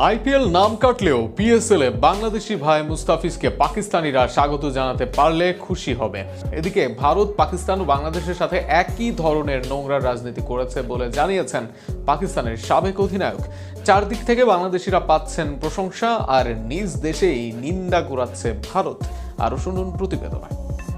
IPL নাম কাটলেও PSL এ বাংলাদেশি ভাই মুস্তাফিজকে পাকিস্তানিরা স্বাগত জানাতে পারলে খুশি হবে। এদিকে ভারত, পাকিস্তান ও বাংলাদেশের সাথে একই ধরনের নোংরা রাজনীতি করেছে বলে জানিয়েছেন পাকিস্তানের সাবেক অধিনায়ক। চারদিক থেকে বাংলাদেশিরা পাচ্ছেন প্রশংসা, আর নিজ দেশেই নিন্দা কুড়াচ্ছে ভারত। আরো শুনুন প্রতিবেদনে।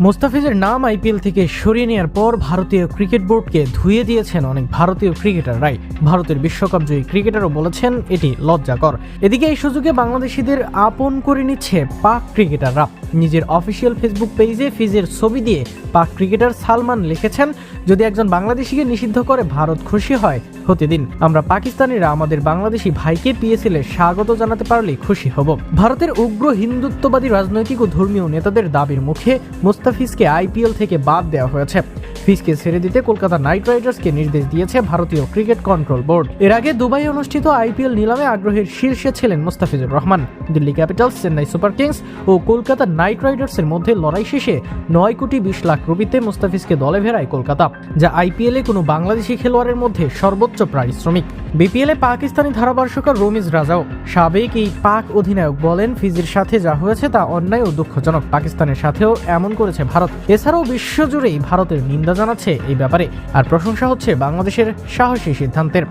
মুস্তাফিজের নাম আইপিএল থেকে সরিয়ে নেওয়ার পর ভারতীয় ক্রিকেট বোর্ডকে ধুয়ে দিয়েছেন অনেক ভারতীয় ক্রিকেটাররাই। ভারতের বিশ্বকাপ জয়ী ক্রিকেটারও বলেছেন এটি লজ্জাকর। এদিকে এই সুযোগে বাংলাদেশিদের আপন করে নিচ্ছে পাক ক্রিকেটাররা। নিজের অফিসিয়াল ফেসবুক পেজে ফিজের ছবি দিয়ে পাক ক্রিকেটার সালমান লিখেছেন, যদি একজন বাংলাদেশিকে নিষিদ্ধ করে ভারত খুশি হয় হতে দিন। আমরা পাকিস্তানিরা আমাদের বাংলাদেশি ভাইকে পিএসএল এ স্বাগত জানাতে পারলেই খুশি হব। ভারতের উগ্র হিন্দুত্ববাদী রাজনৈতিক ও ধর্মীয় নেতাদের দাবির মুখে মুস্তাফিজকে আইপিএল থেকে বাদ দেওয়া হয়েছে। ফিজকে ছেড়ে দিতে কলকাতা নাইট রাইডার্সকে নির্দেশ দিয়েছে ভারতীয় ক্রিকেট কন্ট্রোল বোর্ড। এর আগে দুবাই অনুষ্ঠিত আইপিএল নিলামে আগ্রহের শীর্ষে ছিলেন Mustafizur Rahman. Delhi Capitals, Chennai Super Kings ও কলকাতা নাইট রাইডার্সের মধ্যে লড়াই শেষে 9,20,00,000 রুপিতে মুস্তাফিজকে দলে ফেরায় কলকাতা, যা আইপিএলে কোনো বাংলাদেশি খেলোয়াড়ের মধ্যে সর্বোচ্চ পারিশ্রমিক। বিপিএলে পাকিস্তানি ধারাভাষ্যকার রমিজ রাজাও, সাবেক এই পাক অধিনায়ক, বলেন, ফিজির সাথে যা হয়েছে তা অন্যায় ও দুঃখজনক। পাকিস্তানের সাথেও এমন করেছে ভারত। এছাড়াও বিশ্বজুড়েই ভারতের নিন্দা জানাচ্ছে এই ব্যাপারে, আর প্রশংসা হচ্ছে বাংলাদেশের সাহসী সিদ্ধান্তের।